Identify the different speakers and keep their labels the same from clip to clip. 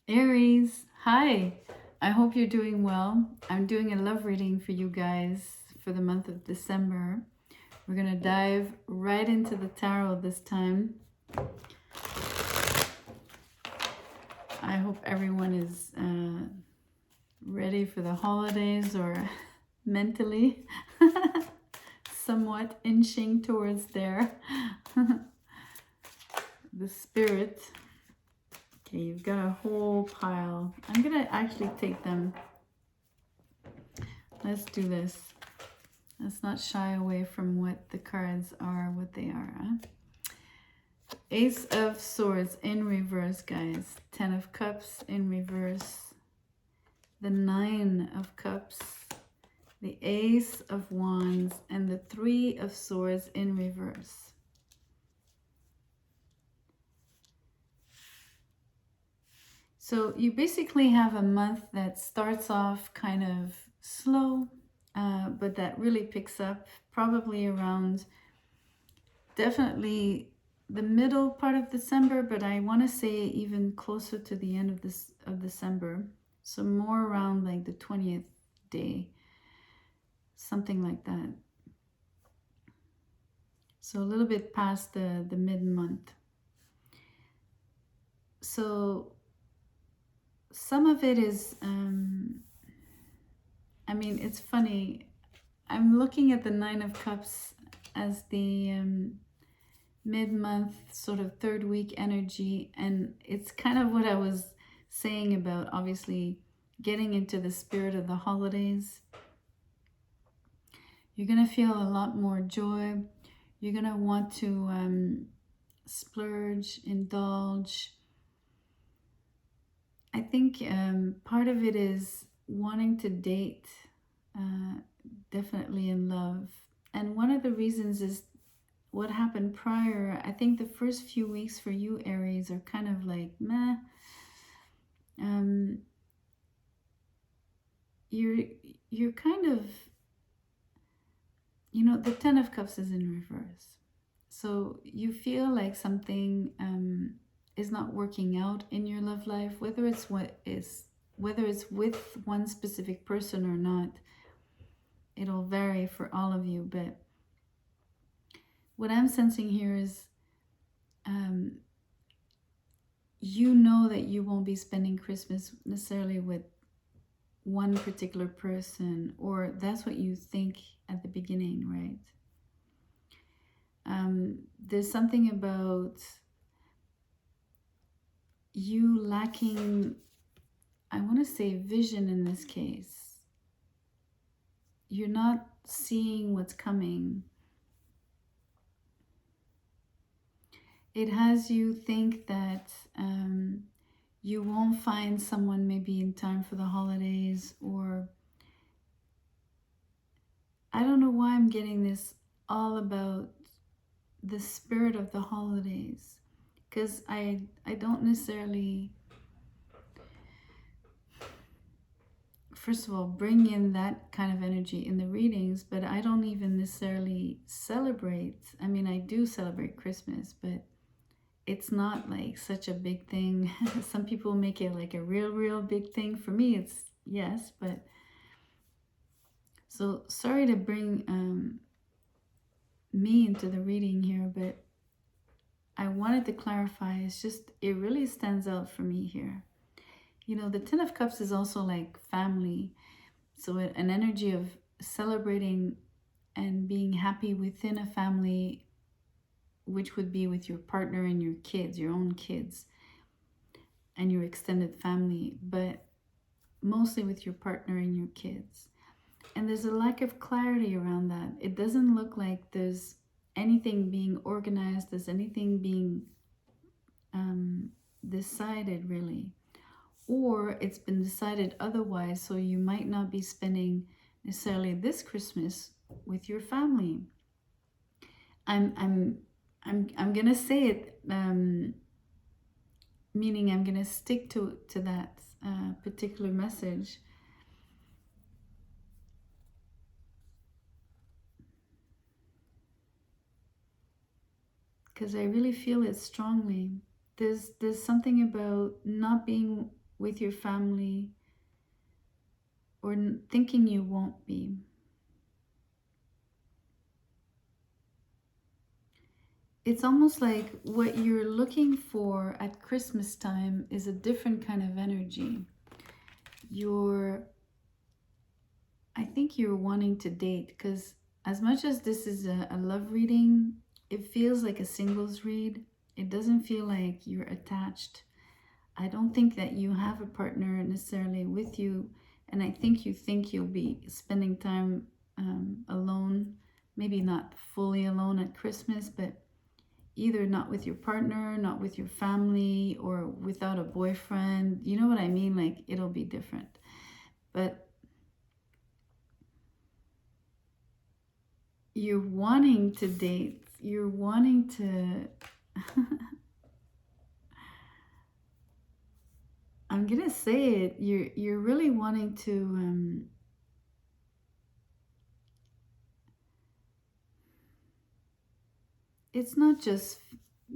Speaker 1: Aries, hi. I hope you're doing well. I'm doing a love reading for you guys for the month of December. We're going to dive right into the tarot this time. I hope everyone is ready for the holidays or mentally somewhat inching towards there. The spirit. Okay, you've got a whole pile. I'm going to actually take them. Let's do this. Let's not shy away from what the cards are, what they are. Ace of Swords in reverse, guys. 10 of Cups in reverse. The 9 of Cups. The Ace of Wands. And the 3 of Swords in reverse. So you basically have a month that starts off kind of slow, but that really picks up probably around definitely the middle part of December, but I want to say even closer to the end of December. So more around like the 20th day, something like that. So a little bit past the mid-month. So some of it is, I mean, it's funny. I'm looking at the Nine of Cups as the mid-month sort of third week energy, and it's kind of what I was saying about obviously getting into the spirit of the holidays. You're gonna feel a lot more joy. You're gonna want to splurge, indulge. I think part of it is wanting to date, definitely in love, and one of the reasons is what happened prior. I think the first few weeks for you, Aries, are kind of like meh. Um, you're you're kind of, the Ten of Cups is in reverse, so you feel like something is not working out in your love life, whether it's with one specific person or not. It'll vary for all of you, but what I'm sensing here is um, you know that you won't be spending Christmas necessarily with one particular person, or that's what you think at the beginning, right? There's something about you lacking, I want to say, vision in this case. You're not seeing what's coming. It has you think that you won't find someone maybe in time for the holidays, or I don't know why I'm getting this all about the spirit of the holidays, because I don't necessarily, first of all, bring in that kind of energy in the readings, but I don't even necessarily celebrate. I mean, I do celebrate Christmas, but it's not like such a big thing. Some people make it like a real big thing. For me, it's yes, but so sorry to bring me into the reading here, but I wanted to clarify. It's just, it really stands out for me here. The Ten of Cups is also like family. So an energy of celebrating and being happy within a family, which would be with your partner and your kids, your own kids, and your extended family, but mostly with your partner and your kids. And there's a lack of clarity around that. It doesn't look like there's anything being organized, there's anything being decided really, or it's been decided otherwise, so you might not be spending necessarily this Christmas with your family. I'm gonna say it, meaning I'm gonna stick to that particular message. Because I really feel it strongly. There's something about not being with your family, or thinking you won't be. It's almost like what you're looking for at Christmas time is a different kind of energy. You're, I think you're wanting to date because as much as this is a love reading, it feels like a singles read. It doesn't feel like you're attached. I don't think that you have a partner necessarily with you, and I think you'll be spending time alone, maybe not fully alone at Christmas, but either not with your partner, not with your family, or without a boyfriend. You know what I mean? Like it'll be different. But you're wanting to date, you're wanting to. I'm gonna say it. You're really wanting to. It's not just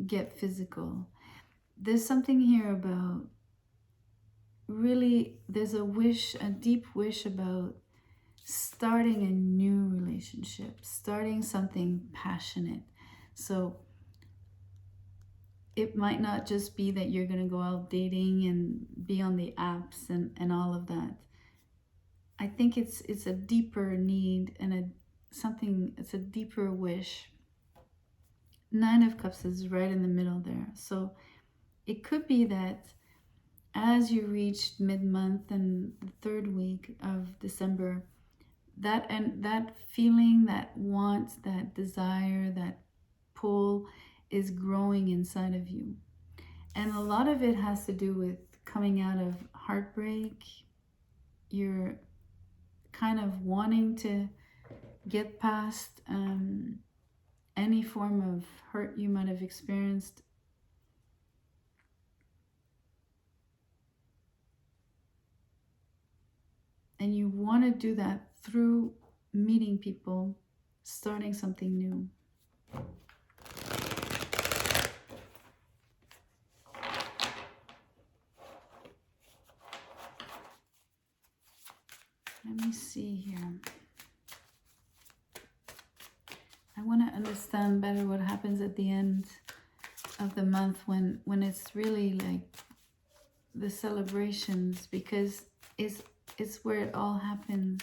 Speaker 1: get physical. There's something here about really. There's a wish, a deep wish about starting a new relationship, starting something passionate. So it might not just be that you're going to go out dating and be on the apps and all of that. I think it's a deeper need and a something, it's a deeper wish. Nine of Cups is right in the middle there. So it could be that as you reach mid-month and the third week of December, that feeling, that want, that desire, that pull is growing inside of you. And a lot of it has to do with coming out of heartbreak. You're kind of wanting to get past any form of hurt you might have experienced. And you want to do that through meeting people, starting something new. Let me see here. I want to understand better what happens at the end of the month when it's really like the celebrations, because it's where it all happens.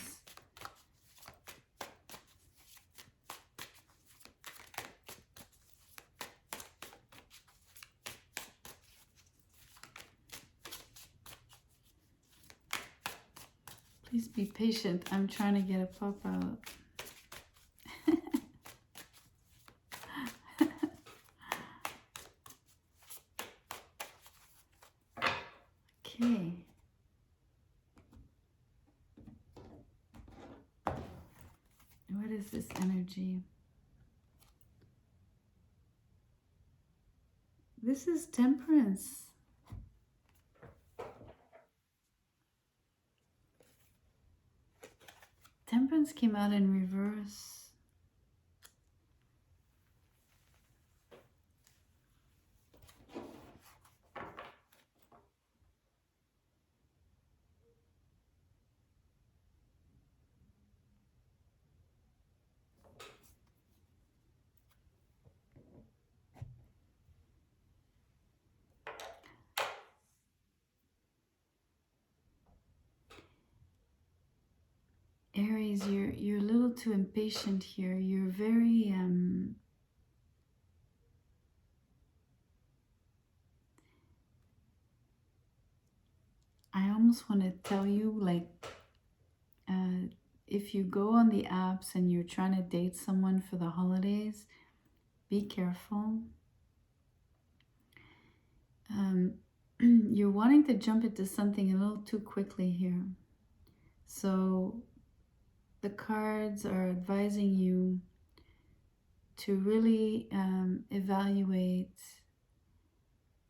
Speaker 1: Please be patient. I'm trying to get a pop out. Okay. What is this energy? This is Temperance. Temperance came out in reverse. Aries, you're a little too impatient here. You're very I almost want to tell you, like, if you go on the apps and you're trying to date someone for the holidays, be careful. You're wanting to jump into something a little too quickly here. So the cards are advising you to really evaluate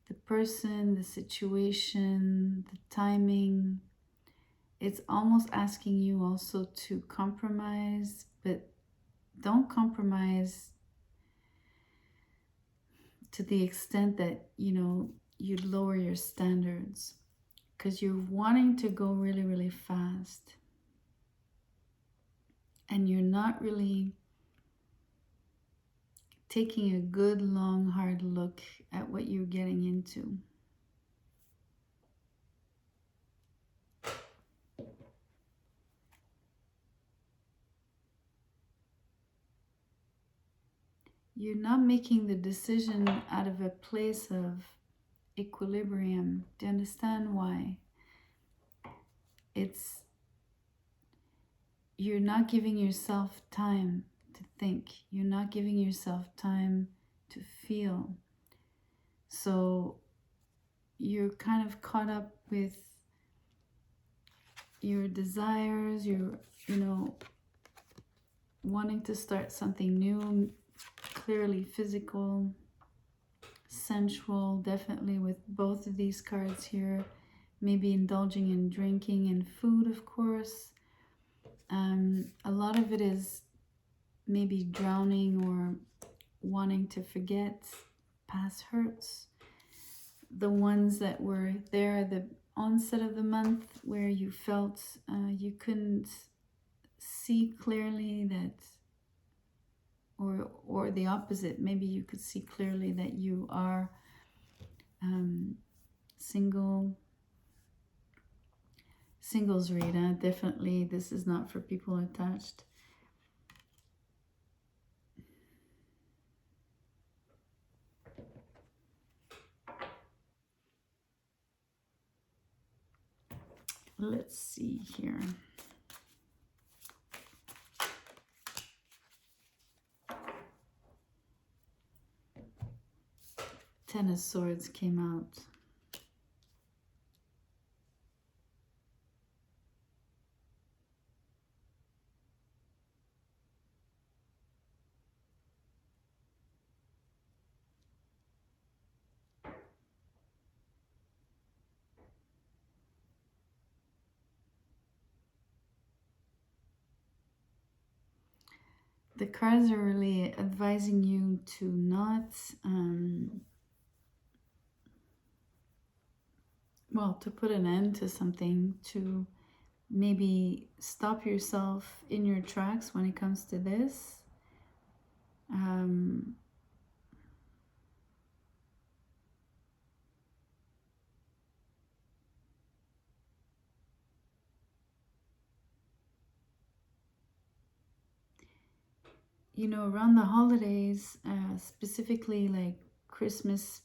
Speaker 1: the person, the situation, the timing. It's almost asking you also to compromise, but don't compromise to the extent that, you know, you'd lower your standards. because you're wanting to go really, really fast. And you're not really taking a good, long, hard look at what you're getting into. You're not making the decision out of a place of equilibrium. Do you understand why? It's you're not giving yourself time to think. You're not giving yourself time to feel. So you're kind of caught up with your desires, your, wanting to start something new, clearly physical, sensual, definitely with both of these cards here. Maybe indulging in drinking and food, of course. A lot of it is maybe drowning or wanting to forget past hurts. The ones that were there at the onset of the month where you felt you couldn't see clearly that, or the opposite, maybe you could see clearly that you are single. Singles read, definitely this is not for people attached. Let's see here. Ten of Swords came out. The cards are really advising you to not, well, to put an end to something, to maybe stop yourself in your tracks when it comes to this. Around the holidays, specifically like Christmas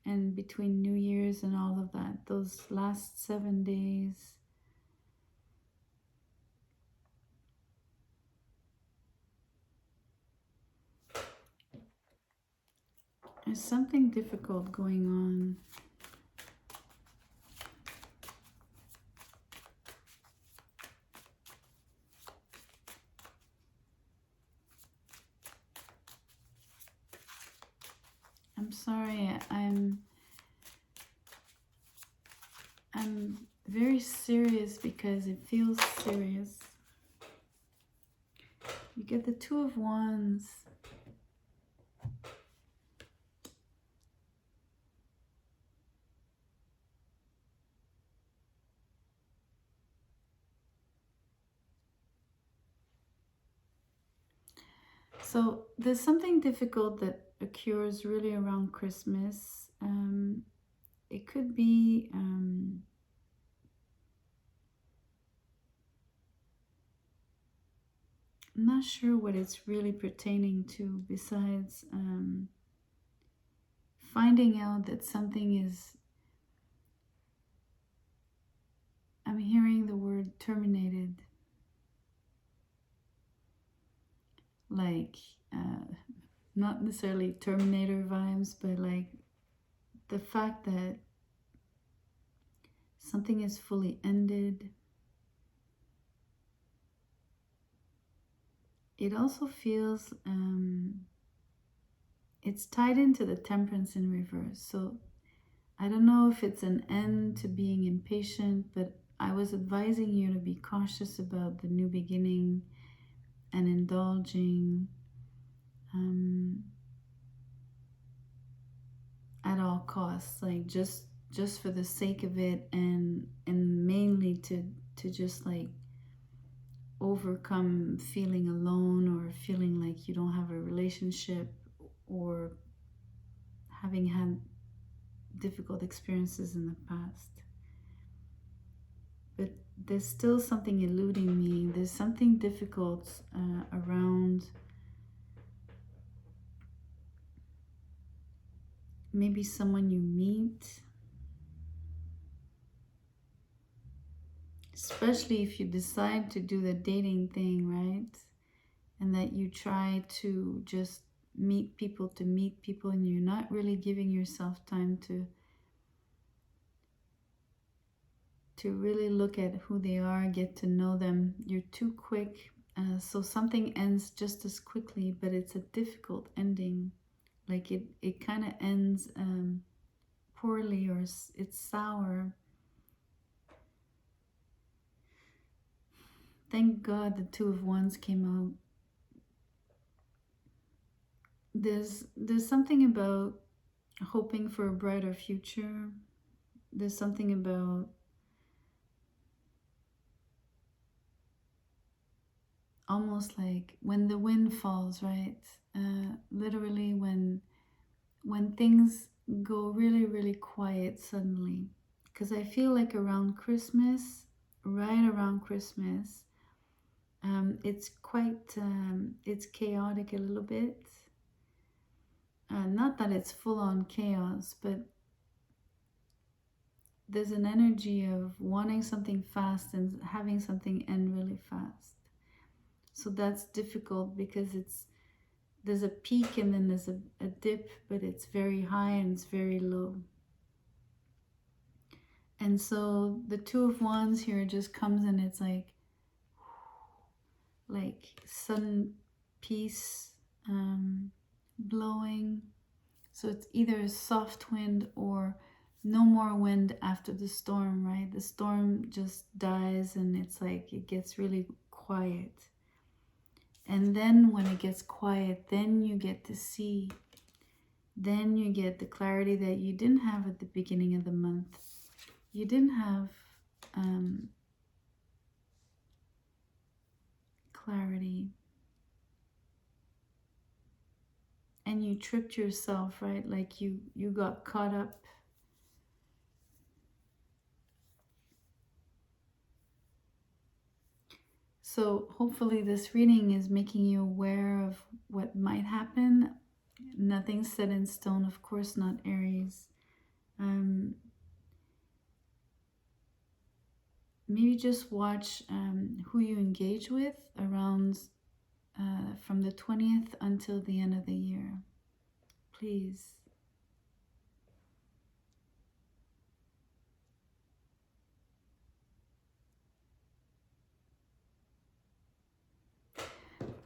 Speaker 1: and between New Year's and all of that, those last 7 days, there's something difficult going on. I'm sorry, I'm very serious because it feels serious. You get the Two of Wands. So there's something difficult that occurs really around Christmas. It could be I'm not sure what it's really pertaining to, besides finding out that something is, I'm hearing the word terminated, like not necessarily Terminator vibes, but like the fact that something is fully ended. It also feels it's tied into the Temperance in reverse. So I don't know if it's an end to being impatient, but I was advising you to be cautious about the new beginning and indulging at all costs. Like just just for the sake of it, and mainly to just like overcome feeling alone or feeling like you don't have a relationship or having had difficult experiences in the past. But there's still something eluding me. There's something difficult around maybe someone you meet, especially if you decide to do the dating thing, right? And that you try to just meet people to meet people, and you're not really giving yourself time to really look at who they are, get to know them. You're too quick. So something ends just as quickly, but it's a difficult ending. Like it kind of ends poorly, or it's sour. Thank God the Two of Wands came out. There's something about hoping for a brighter future. There's something about almost like when the wind falls, right? Literally when things go really, really quiet suddenly. Because I feel like around Christmas, right around Christmas, it's quite, it's chaotic a little bit. Not that it's full on chaos, but there's an energy of wanting something fast and having something end really fast. So that's difficult because there's a peak and then there's a dip, but it's very high and it's very low. And so the Two of Wands here just comes and it's like sudden peace blowing. So it's either a soft wind or no more wind after the storm, right? The storm just dies and it's like it gets really quiet. And then when it gets quiet, then you get to see. Then you get the clarity that you didn't have at the beginning of the month. You didn't have clarity. And you tripped yourself, right? Like you got caught up. So hopefully this reading is making you aware of what might happen. Nothing's set in stone, of course not, Aries. Maybe just watch who you engage with around from the 20th until the end of the year. Please.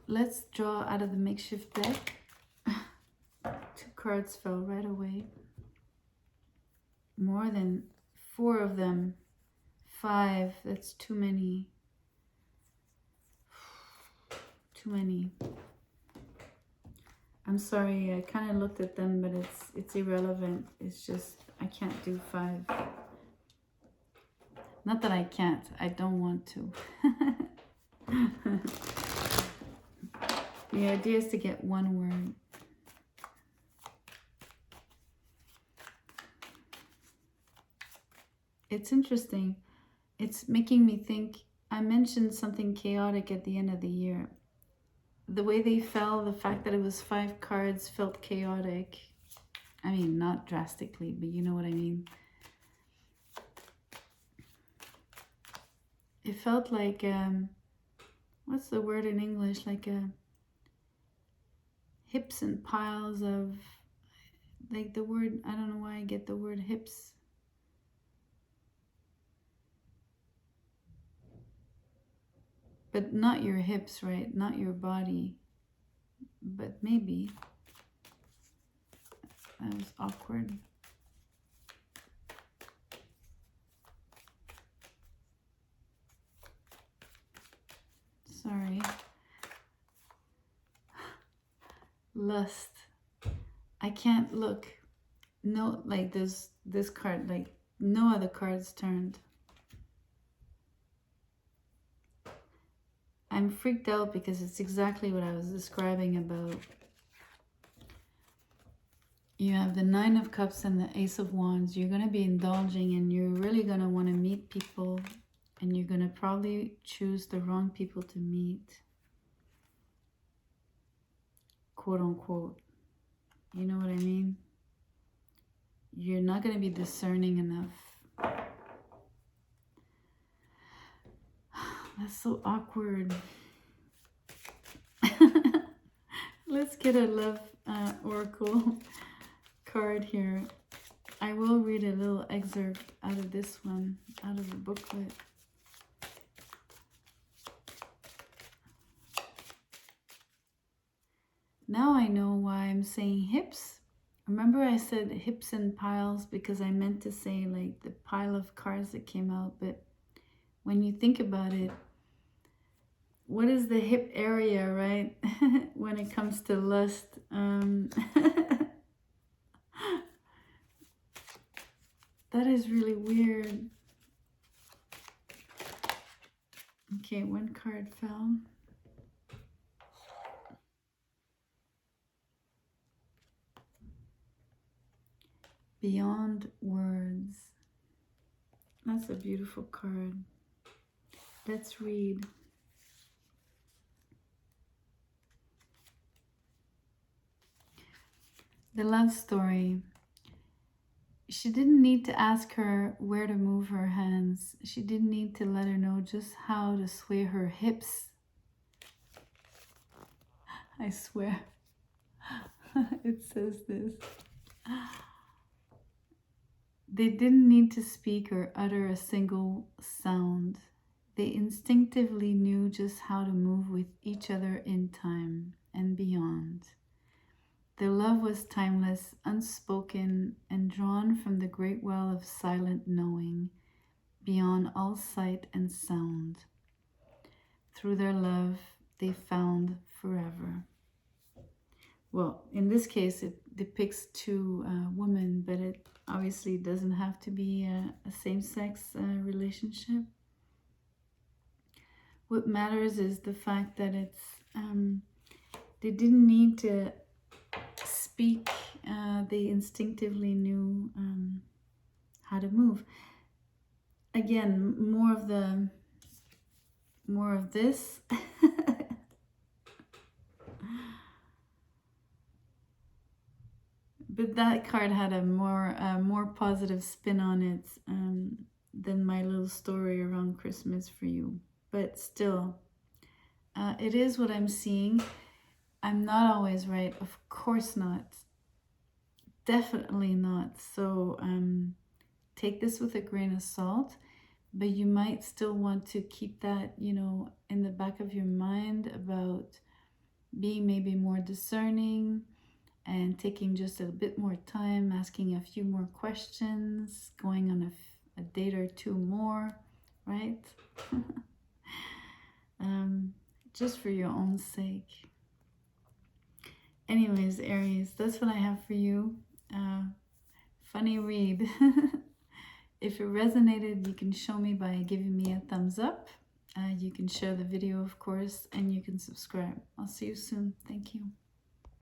Speaker 1: Let's draw out of the makeshift deck. 2 cards fell right away. More than 4 of them. 5, that's too many. Too many. I'm sorry, I kind of looked at them, but it's irrelevant. It's just, I can't do 5. Not that I can't, I don't want to. The idea is to get one word. It's interesting. It's making me think, I mentioned something chaotic at the end of the year. The way they fell, the fact that it was 5 cards felt chaotic. I mean, not drastically, but you know what I mean. It felt like, what's the word in English? Like hips and piles of, like the word, I don't know why I get the word hips. But not your hips, right? Not your body. But maybe. That was awkward. Sorry. Lust. I can't look. No, like this card, like no other cards turned. I'm freaked out because it's exactly what I was describing about. You have the Nine of Cups and the Ace of Wands. You're going to be indulging and you're really going to want to meet people, and you're going to probably choose the wrong people to meet, quote unquote. You know what I mean? You're not going to be discerning enough. That's so awkward. Let's get a love oracle card here. I will read a little excerpt out of this one, out of the booklet. Now I know why I'm saying hips. Remember I said hips and piles because I meant to say like the pile of cards that came out, but when you think about it, what is the hip area, right? When it comes to lust. That is really weird. Okay, one card fell. Beyond words. That's a beautiful card. Let's read. The love story. She didn't need to ask her where to move her hands. She didn't need to let her know just how to sway her hips. I swear. It says this. They didn't need to speak or utter a single sound. They instinctively knew just how to move with each other in time and beyond. Their love was timeless, unspoken, and drawn from the great well of silent knowing, beyond all sight and sound. Through their love, they found forever. Well, in this case, it depicts two women, but it obviously doesn't have to be a same-sex relationship. What matters is the fact that it's they didn't need to speak. They instinctively knew how to move. Again, more of this. But that card had a more positive spin on it than my little story around Christmas for you. But still, it is what I'm seeing. I'm not always right. Of course not. Definitely not. So take this with a grain of salt. But you might still want to keep that, you know, in the back of your mind about being maybe more discerning and taking just a bit more time, asking a few more questions, going on a date or two more, right? Just for your own sake. Anyways, Aries, that's what I have for you. Funny read. If it resonated, you can show me by giving me a thumbs up. You can share the video, of course, and you can subscribe. I'll see you soon. Thank you.